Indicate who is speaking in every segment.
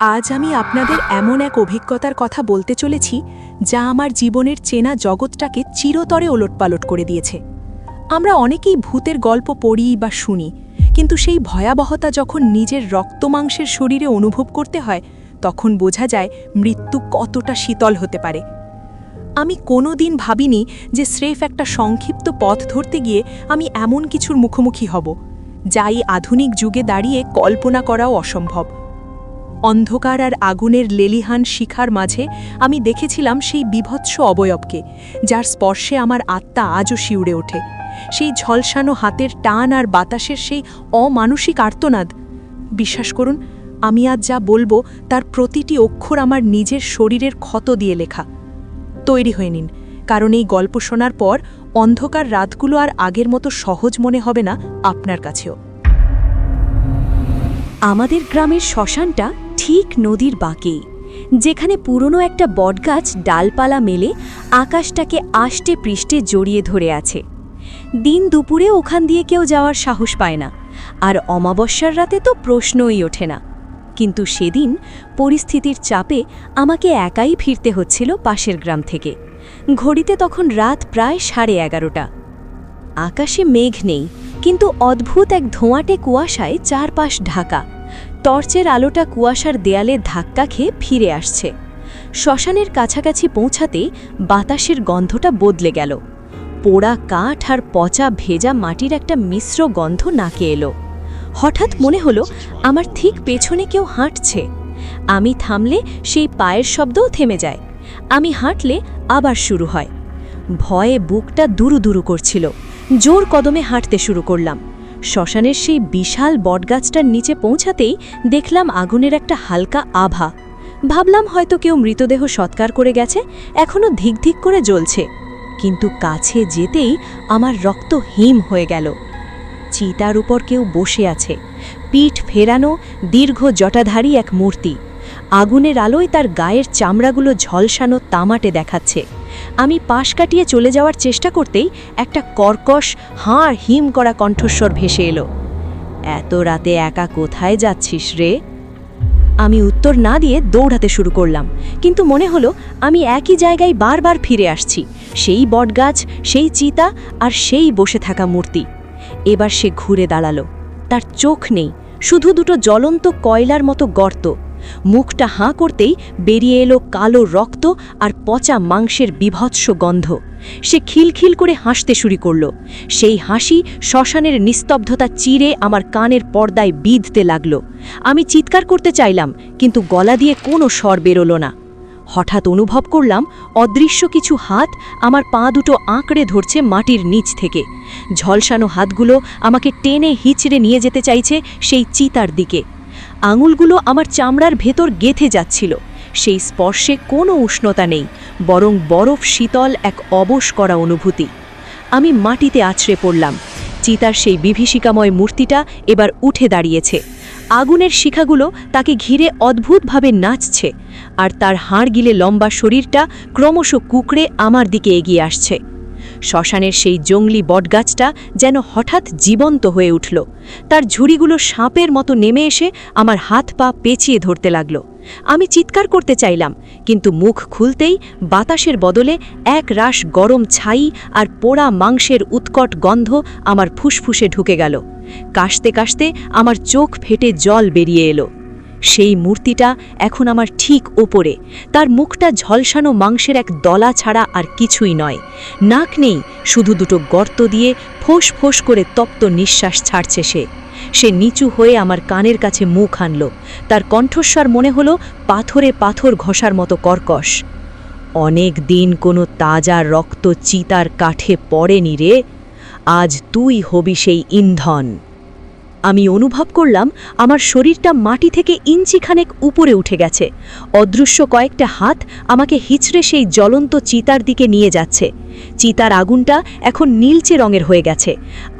Speaker 1: আজ আমি আপনাদের এমন এক অভিজ্ঞতার কথা বলতে চলেছি যা আমার জীবনের চেনা জগৎটাকে চিরতরে ওলটপালট করে দিয়েছে। আমরা অনেকেই ভূতের গল্প পড়ি বা শুনি, কিন্তু সেই ভয়াবহতা যখন নিজের রক্তমাংসের শরীরে অনুভব করতে হয় তখন বোঝা যায় মৃত্যু কতটা শীতল হতে পারে। আমি কোনো দিন ভাবিনি যে স্রেফ একটা সংক্ষিপ্ত পথ ধরতে গিয়ে আমি এমন কিছুর মুখোমুখি হব যা এই আধুনিক যুগে দাঁড়িয়ে কল্পনা করাও অসম্ভব। অন্ধকার আর আগুনের লেলিহান শিখার মাঝে আমি দেখেছিলাম সেই বীভৎস অবয়বকে, যার স্পর্শে আমার আত্মা আজও শিউরে ওঠে। সেই ঝলসানো হাতের টান আর বাতাসের সেই অমানসিক আর্তনাদ। বিশ্বাস করুন, আমি আজ যা বলবো তার প্রতিটি অক্ষর আমার নিজের শরীরের ক্ষত দিয়ে লেখা। তৈরি হয়ে নিন, কারণ এই গল্প শোনার পর অন্ধকার রাতগুলো আর আগের মতো সহজ মনে হবে না আপনার কাছেও।
Speaker 2: আমাদের গ্রামের শ্মশানটা ঠিক নদীর বাঁকেই, যেখানে পুরনো একটা বটগাছ ডালপালা মেলে আকাশটাকে আষ্টে পৃষ্ঠে জড়িয়ে ধরে আছে। দিন দুপুরে ওখান দিয়ে কেউ যাওয়ার সাহস পায় না, আর অমাবস্যার রাতে তো প্রশ্নই ওঠে না। কিন্তু সেদিন পরিস্থিতির চাপে আমাকে একাই ফিরতে হচ্ছিল পাশের গ্রাম থেকে। ঘড়িতে তখন রাত প্রায় 11:30। আকাশে মেঘ নেই, কিন্তু অদ্ভুত এক ধোঁয়াটে কুয়াশায় চারপাশ ঢাকা। টর্চের আলোটা কুয়াশার দেয়ালে ধাক্কা খেয়ে ফিরে আসছে। শ্মশানের কাছাকাছি পৌঁছাতেই বাতাসের গন্ধটা বদলে গেল। পোড়া কাঠ আর পচা ভেজা মাটির একটা মিশ্র গন্ধ নাকে এলো। হঠাৎ মনে হলো আমার ঠিক পেছনে কেউ হাঁটছে। আমি থামলে সেই পায়ের শব্দও থেমে যায়। আমি হাঁটলে আবার শুরু হয়। ভয়ে বুকটা দুরু দুরু করছিল। জোর কদমে হাঁটতে শুরু করলাম। শ্মশানের সেই বিশাল বটগাছটার নিচে পৌঁছাতেই দেখলাম আগুনের একটা হালকা আভা। ভাবলাম হয়তো কেউ মৃতদেহ সৎকার করে গেছে, এখনো ধিকধিক করে জ্বলছে। কিন্তু কাছে যেতেই আমার রক্ত হিম হয়ে গেল। চিতার উপর কেউ বসে আছে, পিঠ ফেরানো, দীর্ঘ জটাধারী এক মূর্তি। আগুনের আলোয় তার গায়ের চামড়াগুলো ঝলসানো তামাটে দেখাচ্ছে। আমি পাশ কাটিয়ে চলে যাওয়ার চেষ্টা করতেই একটা কর্কশ হাড় হিম করা কণ্ঠস্বর ভেসে এলো। এত রাতে একা কোথায় যাচ্ছিস রে? আমি উত্তর না দিয়ে দৌড়াতে শুরু করলাম, কিন্তু মনে হলো আমি একই জায়গায় বারবার ফিরে আসছি। সেই বটগাছ, সেই চিতা আর সেই বসে থাকা মূর্তি। এবার সে ঘুরে দাঁড়ালো। তার চোখ নেই, শুধু দুটো জ্বলন্ত কয়লার মতো গর্ত। মুখটা হাঁ করতেই বেরিয়ে এলো কালো রক্ত আর পচা মাংসের বিভৎস গন্ধ। সে খিলখিল করে হাসতে শুরু করল। সেই হাসি শ্মশানের নিস্তব্ধতা চিরে আমার কানের পর্দায় বিঁধতে লাগল। আমি চিৎকার করতে চাইলাম, কিন্তু গলা দিয়ে কোনো স্বর বেরোলো না। হঠাৎ অনুভব করলাম অদৃশ্য কিছু হাত আমার পা দুটো আঁকড়ে ধরছে মাটির নিচ থেকে। ঝলসানো হাতগুলো আমাকে টেনে হিচড়ে নিয়ে যেতে চাইছে সেই চিতার দিকে। আঙুলগুলো আমার চামড়ার ভেতর গেঁথে যাচ্ছিল। সেই স্পর্শে কোনো উষ্ণতা নেই, বরং বরফ শীতল এক অবশ করা অনুভূতি। আমি মাটিতে আছড়ে পড়লাম। চিতার সেই বিভীষিকাময় মূর্তিটা এবার উঠে দাঁড়িয়েছে। আগুনের শিখাগুলো তাকে ঘিরে অদ্ভুতভাবে নাচছে, আর তার হাড় গিলে লম্বা শরীরটা ক্রমশ কুঁকড়ে আমার দিকে এগিয়ে আসছে। শ্মশানের সেই জংলি বটগাছটা যেন হঠাৎ জীবন্ত হয়ে উঠল। তার ঝুড়িগুলো সাপের মতো নেমে এসে আমার হাত পা পেঁচিয়ে ধরতে লাগল। আমি চিৎকার করতে চাইলাম, কিন্তু মুখ খুলতেই বাতাসের বদলে এক রাশ গরম ছাই আর পোড়া মাংসের উৎকট গন্ধ আমার ফুসফুসে ঢুকে গেল। কাশতে কাশতে আমার চোখ ফেটে জল বেরিয়ে এলো। সেই মূর্তিটা এখন আমার ঠিক ওপরে। তার মুখটা ঝলসানো মাংসের এক দলা ছাড়া আর কিছুই নয়। নাক নেই, শুধু দুটো গর্ত দিয়ে ফোঁস ফোঁস করে তপ্ত নিঃশ্বাস ছাড়ছে সে। সে নিচু হয়ে আমার কানের কাছে মুখ আনল। তার কণ্ঠস্বর মনে হলো পাথরে পাথর ঘষার মতো কর্কশ। অনেক দিন কোনো তাজা রক্ত চিতার কাঠে পড়েনি রে, আজ তুই হবি সেই ইন্ধন। আমি অনুভব করলাম আমার শরীরটা মাটি থেকে ইঞ্চিখানেক উপরে উঠে গেছে। অদৃশ্য কয়েকটা হাত আমাকে হিচড়ে সেই জ্বলন্ত চিতার দিকে নিয়ে যাচ্ছে। চিতার আগুনটা এখন নীলচে রঙের হয়ে গেছে।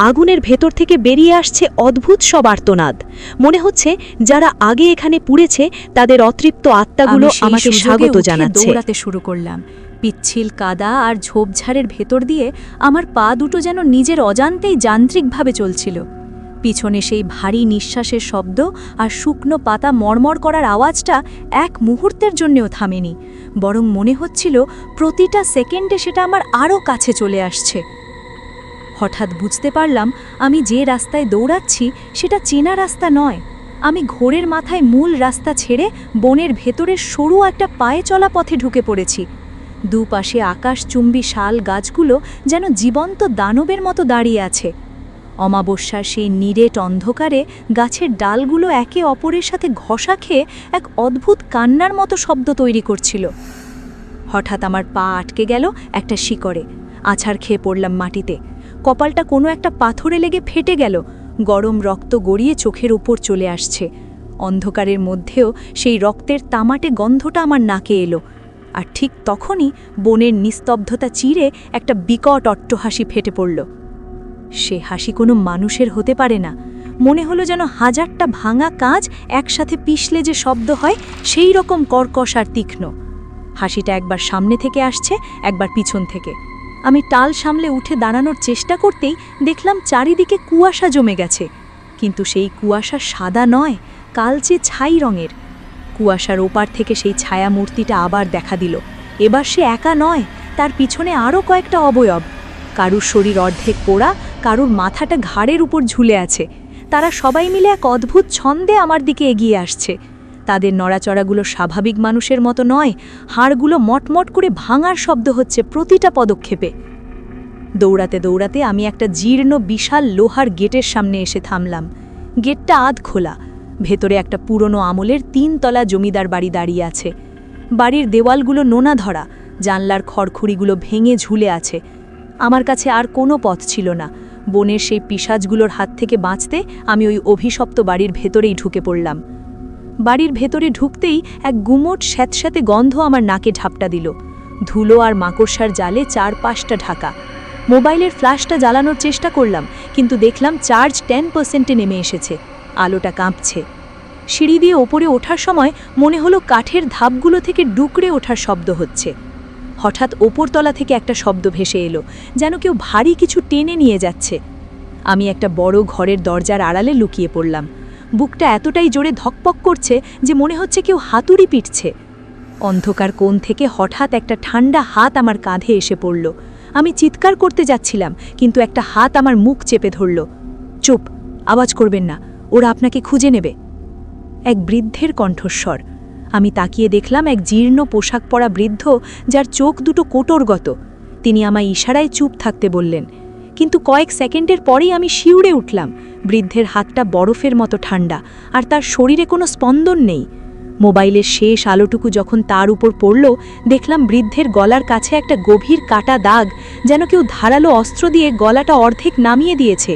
Speaker 2: আগুনের ভেতর থেকে বেরিয়ে আসছে অদ্ভুত সব আর্তনাদ। মনে হচ্ছে যারা আগে এখানে পুড়েছে তাদের অতৃপ্ত আত্মাগুলো আমাকে স্বাগত জানাচ্ছে।
Speaker 1: দৌড়াতে শুরু করলাম। পিচ্ছিল কাদা আর ঝোপঝাড়ের ভেতর দিয়ে আমার পা দুটো যেন নিজের অজান্তেই যান্ত্রিকভাবে চলছিল।
Speaker 2: পিছনে সেই ভারী নিঃশ্বাসের শব্দ আর শুকনো পাতা মড়মড় করার আওয়াজটা এক মুহূর্তের জন্যেও থামেনি, বরং মনে হচ্ছিল প্রতিটা সেকেন্ডে সেটা আমার আরও কাছে চলে আসছে। হঠাৎ বুঝতে পারলাম আমি যে রাস্তায় দৌড়াচ্ছি সেটা চেনা রাস্তা নয়। আমি ঘোরের মাথায় মূল রাস্তা ছেড়ে বনের ভেতরের সরু একটা পায়ে চলা পথে ঢুকে পড়েছি। দুপাশে আকাশচুম্বী শাল গাছগুলো যেন জীবন্ত দানবের মতো দাঁড়িয়ে আছে। অমাবস্যার সেই নিরেট অন্ধকারে গাছের ডালগুলো একে অপরের সাথে ঘষা খেয়ে এক অদ্ভুত কান্নার মতো শব্দ তৈরি করছিল। হঠাৎ আমার পা আটকে গেল একটা শিকড়ে। আছাড় খেয়ে পড়লাম মাটিতে। কপালটা কোনো একটা পাথরে লেগে ফেটে গেল। গরম রক্ত গড়িয়ে চোখের উপর চলে আসছে। অন্ধকারের মধ্যেও সেই রক্তের তামাটে গন্ধটা আমার নাকে এলো। আর ঠিক তখনই বনের নিস্তব্ধতা চিরে একটা বিকট অট্টহাসি ফেটে পড়ল। সে হাসি কোনো মানুষের হতে পারে না। মনে হলো যেন হাজারটা ভাঙা কাঁচ একসাথে পিষলে যে শব্দ হয় সেই রকম কর্কশ আর তীক্ষ্ণ। হাসিটা একবার সামনে থেকে আসছে, একবার পিছন থেকে। আমি টাল সামলে উঠে দাঁড়ানোর চেষ্টা করতেই দেখলাম চারিদিকে কুয়াশা জমে গেছে, কিন্তু সেই কুয়াশা সাদা নয়, কালচে ছাই রঙের। কুয়াশার ওপার থেকে সেই ছায়া মূর্তিটা আবার দেখা দিল। এবার সে একা নয়, তার পিছনে আরও কয়েকটা অবয়ব। কারুর শরীর অর্ধেক পোড়া, কারুর মাথাটা ঘাড়ের উপর ঝুলে আছে। তারা সবাই মিলে এক অদ্ভুত ছন্দে আমার দিকে এগিয়ে আসছে। তাদের নড়াচড়াগুলো স্বাভাবিক মানুষের মতো নয়, হাড়গুলো মটমট করে ভাঙার শব্দ হচ্ছে প্রতিটা পদক্ষেপে। দৌড়াতে দৌড়াতে আমি একটা জীর্ণ বিশাল লোহার গেটের সামনে এসে থামলাম। গেটটা আধ খোলা। ভেতরে একটা পুরনো আমলের 3 তলা জমিদার বাড়ি দাঁড়িয়ে আছে। বাড়ির দেওয়ালগুলো নোনা ধরা, জানলার খড়খড়িগুলো ভেঙে ঝুলে আছে। আমার কাছে আর কোনো পথ ছিল না। বনের সেই পিশাচগুলোর হাত থেকে বাঁচতে আমি ওই অভিশপ্ত বাড়ির ভেতরেই ঢুকে পড়লাম। বাড়ির ভেতরে ঢুকতেই এক গুমোট স্যাঁতস্যাঁতে গন্ধ আমার নাকে ঝাপটা দিল। ধুলো আর মাকড়সার জালে 4-5টা ঢাকা। মোবাইলের ফ্ল্যাশটা জ্বালানোর চেষ্টা করলাম, কিন্তু দেখলাম চার্জ 10%-এ নেমে এসেছে। আলোটা কাঁপছে। সিঁড়ি দিয়ে ওপরে ওঠার সময় মনে হলো কাঠের ধাপগুলো থেকে ডুকরে ওঠার শব্দ হচ্ছে। হঠাৎ ওপরতলা থেকে একটা শব্দ ভেসে এলো, যেন কেউ ভারী কিছু টেনে নিয়ে যাচ্ছে। আমি একটা বড় ঘরের দরজার আড়ালে লুকিয়ে পড়লাম। বুকটা এতটাই জোরে ধকপক করছে যে মনে হচ্ছে কেউ হাতুড়ি পিটছে। অন্ধকার কোণ থেকে হঠাৎ একটা ঠান্ডা হাত আমার কাঁধে এসে পড়ল। আমি চিৎকার করতে যাচ্ছিলাম, কিন্তু একটা হাত আমার মুখ চেপে ধরল। চুপ, আওয়াজ করবেন না, ওরা আপনাকে খুঁজে নেবে। এক বৃদ্ধের কণ্ঠস্বর। আমি তাকিয়ে দেখলাম এক জীর্ণ পোশাক পরা বৃদ্ধ, যার চোখ দুটো কোটরগত। তিনি আমায় ইশারায় চুপ থাকতে বললেন, কিন্তু কয়েক সেকেন্ডের পরেই আমি শিউরে উঠলাম। বৃদ্ধের হাতটা বরফের মতো ঠান্ডা, আর তার শরীরে কোনো স্পন্দন নেই। মোবাইলের শেষ আলোটুকু যখন তার উপর পড়ল, দেখলাম বৃদ্ধের গলার কাছে একটা গভীর কাটা দাগ, যেন কেউ ধারালো অস্ত্র দিয়ে গলাটা অর্ধেক নামিয়ে দিয়েছে।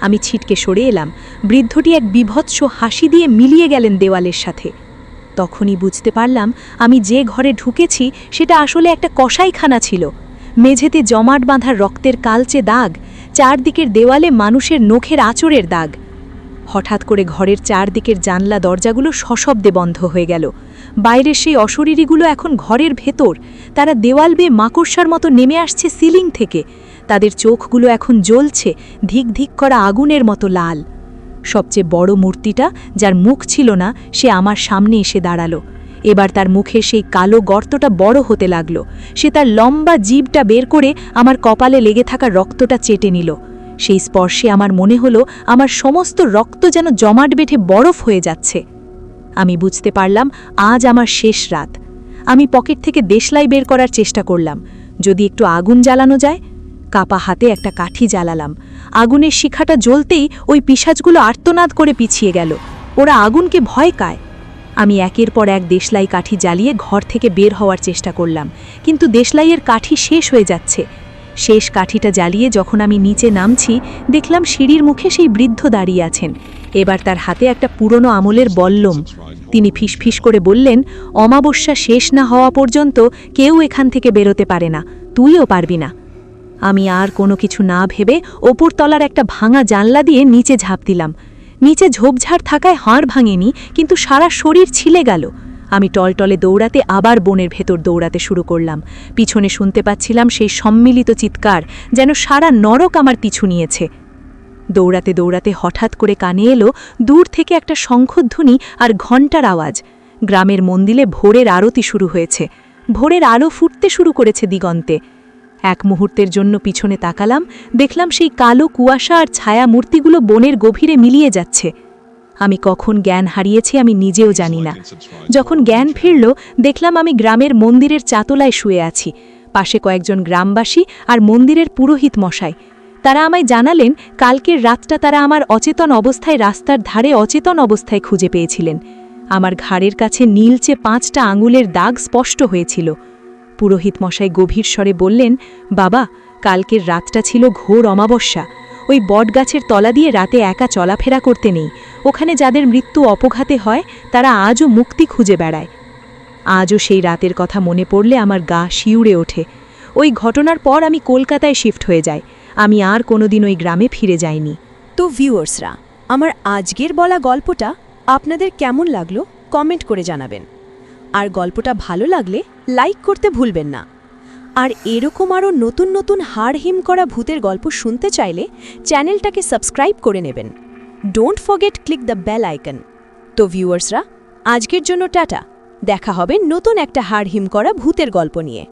Speaker 2: আমি ছিটকে সরে এলাম। বৃদ্ধটি এক বিভৎস হাসি দিয়ে মিলিয়ে গেলেন দেওয়ালের সাথে। তখনই বুঝতে পারলাম আমি যে ঘরে ঢুকেছি সেটা আসলে একটা কসাইখানা ছিল। মেঝেতে জমাট বাঁধা রক্তের কালচে দাগ, চারদিকের দেওয়ালে মানুষের নখের আঁচড়ের দাগ। হঠাৎ করে ঘরের চারদিকের জানলা দরজাগুলো সশব্দে বন্ধ হয়ে গেল। বাইরের সেই অশরীরীগুলো এখন ঘরের ভেতর। তারা দেওয়াল বেয়ে মাকড়সার মতো নেমে আসছে সিলিং থেকে। তাদের চোখগুলো এখন জ্বলছে, ধিক ধিক করা আগুনের মতো লাল। সবচেয়ে বড় মূর্তিটা, যার মুখ ছিল না, সে আমার সামনে এসে দাঁড়ালো। এবার তার মুখে সেই কালো গর্তটা বড় হতে লাগলো। সে তার লম্বা জিভটা বের করে আমার কপালে লেগে থাকা রক্তটা চেটে নিল। সেই স্পর্শে আমার মনে হলো আমার সমস্ত রক্ত যেন জমাট বেঁধে বরফ হয়ে যাচ্ছে। আমি বুঝতে পারলাম আজ আমার শেষ রাত। আমি পকেট থেকে দেশলাই বের করার চেষ্টা করলাম, যদি একটু আগুন জ্বালানো যায়। কাপা হাতে একটা কাঠি জ্বালালাম। আগুনের শিখাটা জ্বলতেই ওই পিশাচগুলো আর্তনাদ করে পিছিয়ে গেল। ওরা আগুনকে ভয় পায়। আমি একের পর এক দেশলাই কাঠি জ্বালিয়ে ঘর থেকে বের হওয়ার চেষ্টা করলাম, কিন্তু দেশলাইয়ের কাঠি শেষ হয়ে যাচ্ছে। শেষ কাঠিটা জ্বালিয়ে যখন আমি নিচে নামছি, দেখলাম সিঁড়ির মুখে সেই বৃদ্ধ দাঁড়িয়ে আছেন। এবার তার হাতে একটা পুরনো আমলের বল্লম। তিনি ফিসফিস করে বললেন, অমাবস্যা শেষ না হওয়া পর্যন্ত কেউ এখান থেকে বেরোতে পারে না, তুইও পারবি না। আমি আর কোনো কিছু না ভেবে ওপরতলার একটা ভাঙা জানলা দিয়ে নিচে ঝাঁপ দিলাম। নিচে ঝোপঝাড় থাকায় হাড় ভাঙেনি, কিন্তু সারা শরীর ছিলে গেল। আমি টলটলে দৌড়াতে আবার বনের ভেতর দৌড়াতে শুরু করলাম। পিছনে শুনতে পাচ্ছিলাম সেই সম্মিলিত চিৎকার, যেন সারা নরক আমার পিছু নিয়েছে।
Speaker 1: দৌড়াতে দৌড়াতে হঠাৎ করে কানে এলো দূর থেকে একটা শঙ্খধ্বনি আর ঘণ্টার আওয়াজ। গ্রামের মন্দিরে ভোরের আরতি শুরু হয়েছে। ভোরের আলো ফুটতে শুরু করেছে দিগন্তে। এক মুহূর্তের জন্য পিছনে তাকালাম, দেখলাম সেই কালো কুয়াশা আর ছায়া মূর্তিগুলো বনের গভীরে মিলিয়ে যাচ্ছে। আমি কখন জ্ঞান হারিয়েছি আমি নিজেও জানি না। যখন জ্ঞান ফিরল, দেখলাম আমি গ্রামের মন্দিরের চাতলায় শুয়ে আছি। পাশে কয়েকজন গ্রামবাসী আর মন্দিরের পুরোহিত মশাই। তারা আমায় জানালেন কালকের রাতটা তারা আমার অচেতন অবস্থায় রাস্তার ধারে অচেতন অবস্থায় খুঁজে পেয়েছিলেন। আমার ঘাড়ের কাছে নীলচে 5টা আঙুলের দাগ স্পষ্ট হয়েছিল। পুরোহিত মশাই গভীর স্বরে বললেন, বাবা, কালকের রাতটা ছিল ঘোর অমাবস্যা। ওই বটগাছের তলা দিয়ে রাতে একা চলাফেরা করতে নেই। ওখানে যাদের মৃত্যু অপঘাতে হয় তারা আজও মুক্তি খুঁজে বেড়ায়। আজও সেই রাতের কথা মনে পড়লে আমার গা শিউরে ওঠে। ওই ঘটনার পর আমি কলকাতায় শিফট হয়ে যাই। আমি আর কোনোদিন ওই গ্রামে ফিরে যাইনি।
Speaker 2: তো ভিউয়ার্সরা, আমার আজকের বলা গল্পটা আপনাদের কেমন লাগলো কমেন্ট করে জানাবেন। আর গল্পটা ভালো লাগলে লাইক করতে ভুলবেন না। আর এরকম আরও নতুন নতুন হাড় হিম করা ভূতের গল্প শুনতে চাইলে চ্যানেলটাকে সাবস্ক্রাইব করে নেবেন। Don't forget click the bell icon. তো ভিউয়ার্সরা, আজকের জন্য টাটা। দেখা হবে নতুন একটা হাড় হিম করা ভূতের গল্প নিয়ে।